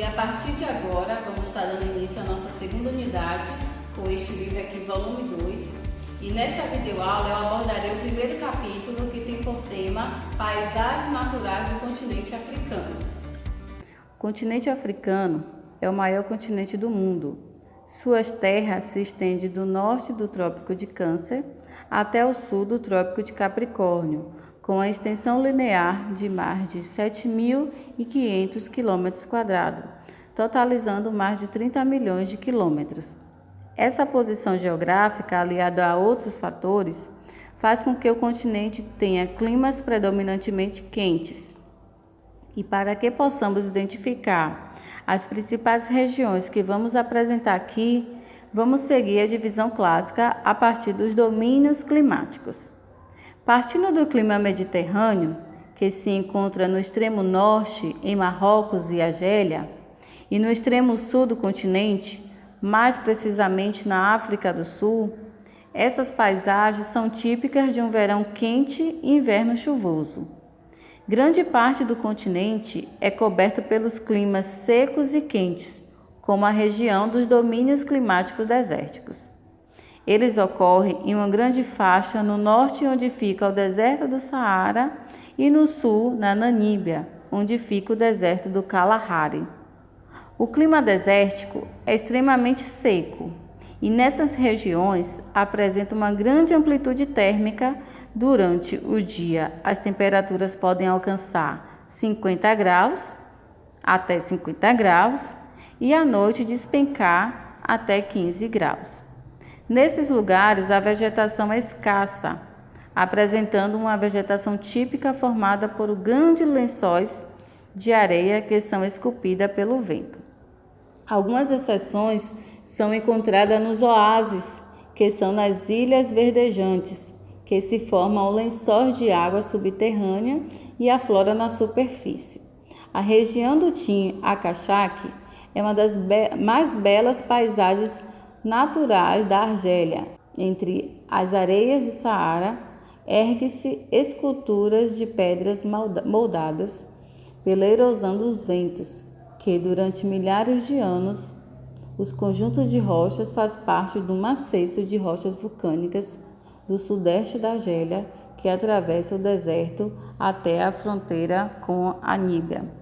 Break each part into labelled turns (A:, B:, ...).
A: E a partir de agora, vamos estar dando início à nossa segunda unidade, com este livro aqui, volume 2. E nesta videoaula eu abordarei o primeiro capítulo, que tem por tema Paisagens Naturais do Continente Africano.
B: O continente africano é o maior continente do mundo. Suas terras se estendem do norte do Trópico de Câncer até o sul do Trópico de Capricórnio, com a extensão linear de mais de 7.500 km², totalizando mais de 30 milhões de quilômetros. Essa posição geográfica, aliada a outros fatores, faz com que o continente tenha climas predominantemente quentes. E para que possamos identificar as principais regiões que vamos apresentar aqui, vamos seguir a divisão clássica a partir dos domínios climáticos. Partindo do clima mediterrâneo, que se encontra no extremo norte, em Marrocos e Argélia, e no extremo sul do continente, mais precisamente na África do Sul, essas paisagens são típicas de um verão quente e inverno chuvoso. Grande parte do continente é coberto pelos climas secos e quentes, como a região dos domínios climáticos desérticos. Eles ocorrem em uma grande faixa no norte, onde fica o deserto do Saara, e no sul, na Namíbia, onde fica o deserto do Kalahari. O clima desértico é extremamente seco e nessas regiões apresenta uma grande amplitude térmica. Durante o dia, as temperaturas podem alcançar 50 graus até 50 graus e à noite despencar até 15 graus. Nesses lugares, a vegetação é escassa, apresentando uma vegetação típica formada por grandes lençóis de areia que são esculpidas pelo vento. Algumas exceções são encontradas nos oásis, que são nas ilhas verdejantes, que se formam lençóis de água subterrânea e aflora na superfície. A região do Tin-Akashak é uma das mais belas paisagens naturais da Argélia. Entre as areias do Saara, erguem-se esculturas de pedras moldadas pela erosão dos ventos, que durante milhares de anos os conjuntos de rochas faz parte do maciço de rochas vulcânicas do sudeste da Argélia, que atravessa o deserto até a fronteira com a Namíbia.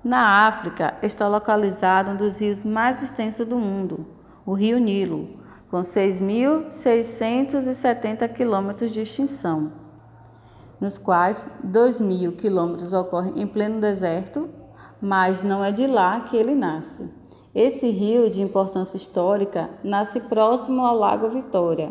B: Na África está localizado um dos rios mais extensos do mundo, o Rio Nilo, com 6.670 quilômetros de extensão, nos quais 2.000 quilômetros ocorrem em pleno deserto, mas não é de lá que ele nasce. Esse rio, de importância histórica, nasce próximo ao Lago Vitória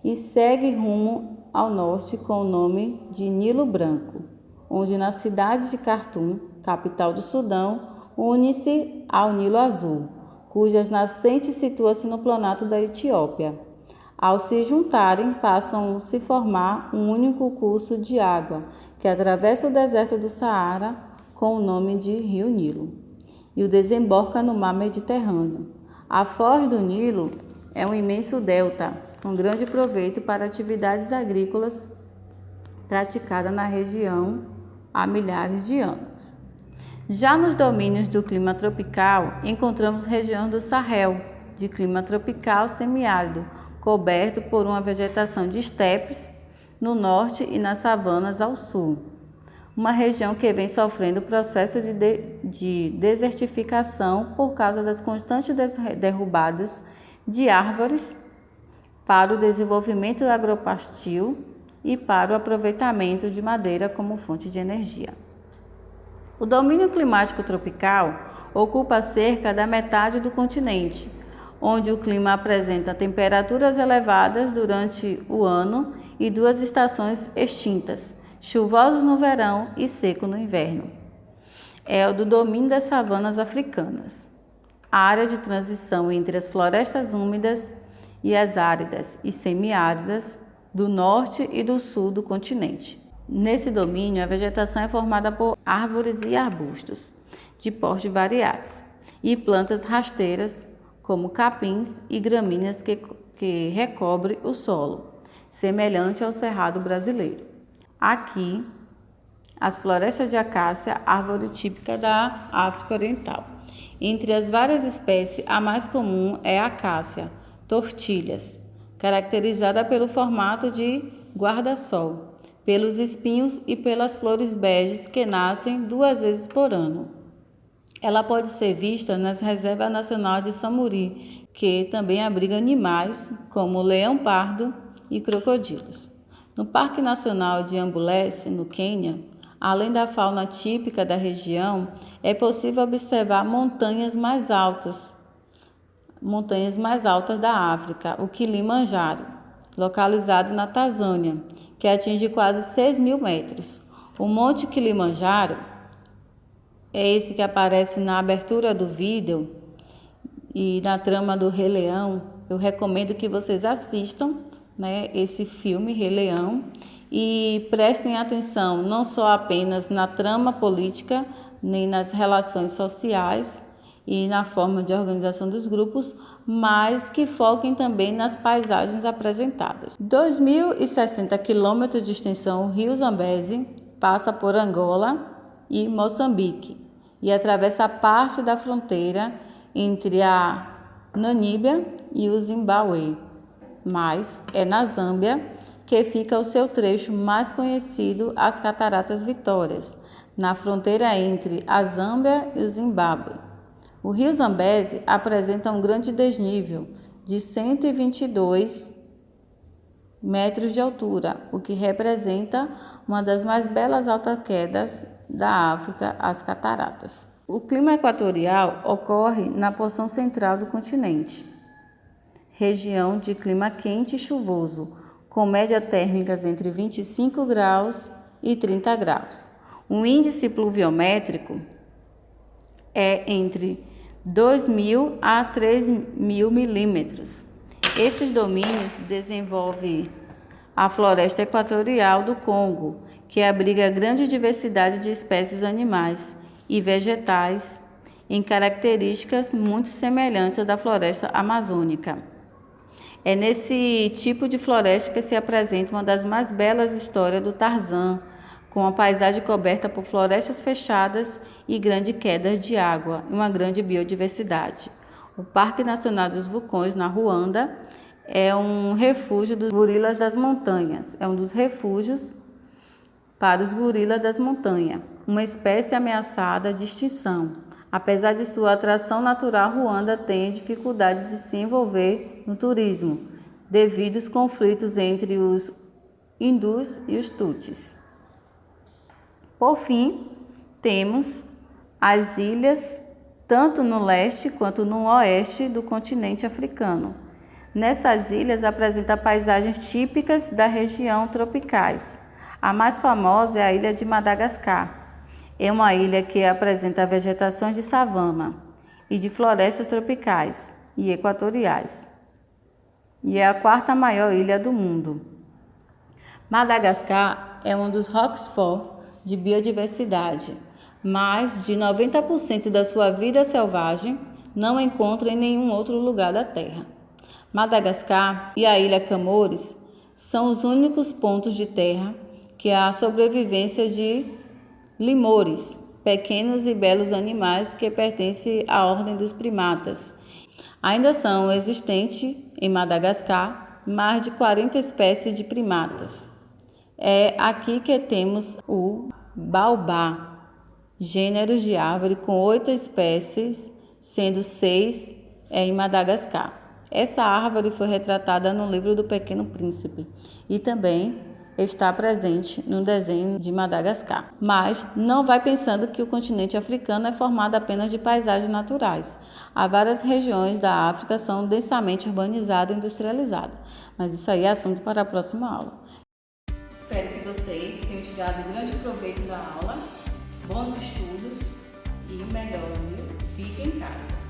B: e segue rumo ao norte com o nome de Nilo Branco, onde na cidade de Khartoum, capital do Sudão, une-se ao Nilo Azul, cujas nascentes situam-se no planalto da Etiópia. Ao se juntarem, passam a se formar um único curso de água, que atravessa o deserto do Saara com o nome de Rio Nilo, e o desemboca no mar Mediterrâneo. A foz do Nilo é um imenso delta, com grande proveito para atividades agrícolas praticadas na região há milhares de anos. Já nos domínios do clima tropical, encontramos a região do Sahel, de clima tropical semiárido, coberto por uma vegetação de estepes no norte e nas savanas ao sul. Uma região que vem sofrendo o processo de desertificação por causa das constantes derrubadas de árvores para o desenvolvimento agropastil e para o aproveitamento de madeira como fonte de energia. O domínio climático tropical ocupa cerca da metade do continente, onde o clima apresenta temperaturas elevadas durante o ano e duas estações extintas, chuvosos no verão e seco no inverno. É o do domínio das savanas africanas, a área de transição entre as florestas úmidas e as áridas e semiáridas do norte e do sul do continente. Nesse domínio, a vegetação é formada por árvores e arbustos de porte variados e plantas rasteiras, como capins e gramíneas que recobrem o solo, semelhante ao cerrado brasileiro. Aqui, As florestas de acácia, árvore típica da África Oriental. Entre as várias espécies, a mais comum é a acácia tortilhas, caracterizada pelo formato de guarda-sol, pelos espinhos e pelas flores beges que nascem 2 vezes por ano. Ela pode ser vista nas Reservas Nacionais de Samuri, que também abriga animais como leão-pardo e crocodilos. No Parque Nacional de Ambulese, no Quênia, além da fauna típica da região, é possível observar montanhas mais altas da África, o Kilimanjaro, localizado na Tanzânia, que atinge quase 6.000 metros. O Monte Kilimanjaro é esse que aparece na abertura do vídeo e na trama do Rei Leão. Eu recomendo que vocês assistam, esse filme Rei Leão e prestem atenção não só apenas na trama política, nem nas relações sociais e na forma de organização dos grupos, mas que foquem também nas paisagens apresentadas. 2.060 quilômetros de extensão, o rio Zambeze passa por Angola e Moçambique e atravessa parte da fronteira entre a Namíbia e o Zimbábue. Mas é na Zâmbia que fica o seu trecho mais conhecido, as Cataratas Vitórias, na fronteira entre a Zâmbia e o Zimbábue. O rio Zambeze apresenta um grande desnível de 122 metros de altura, o que representa uma das mais belas altas quedas da África, as cataratas. O clima equatorial ocorre na porção central do continente, região de clima quente e chuvoso, com médias térmicas entre 25 graus e 30 graus. O índice pluviométrico é entre 2.000 a 3.000 milímetros. Esses domínios desenvolvem a floresta equatorial do Congo, que abriga grande diversidade de espécies animais e vegetais, em características muito semelhantes à da floresta amazônica. É nesse tipo de floresta que se apresenta uma das mais belas histórias do Tarzan, com a paisagem coberta por florestas fechadas e grandes quedas de água e uma grande biodiversidade. O Parque Nacional dos Vulcões, na Ruanda, é um refúgio dos gorilas das montanhas. É um dos refúgios para os gorilas das montanhas, uma espécie ameaçada de extinção. Apesar de sua atração natural, Ruanda tem dificuldade de se envolver no turismo, devido aos conflitos entre os hindus e os tutsis. Por fim, temos as ilhas, tanto no leste quanto no oeste do continente africano. Nessas ilhas apresenta paisagens típicas da região tropicais. A mais famosa é a ilha de Madagascar. É uma ilha que apresenta vegetações de savana e de florestas tropicais e equatoriais. E é a 4ª maior ilha do mundo. Madagascar é um dos hotspots de biodiversidade. Mais de 90% da sua vida selvagem não encontra em nenhum outro lugar da Terra. Madagascar e a ilha Camores são os únicos pontos de terra que há sobrevivência de lemures, pequenos e belos animais que pertencem à ordem dos primatas. Ainda são existentes em Madagascar mais de 40 espécies de primatas. É aqui que temos o baobá, gênero de árvore com 8 espécies, sendo 6 em Madagascar. Essa árvore foi retratada no livro do Pequeno Príncipe e também está presente no desenho de Madagascar. Mas não vai pensando que o continente africano é formado apenas de paisagens naturais. Há várias regiões da África que são densamente urbanizadas e industrializadas. Mas isso aí é assunto para a próxima aula. Espero que vocês tenham tirado grande proveito da aula. Bons estudos e melhor, viu? Fique em casa.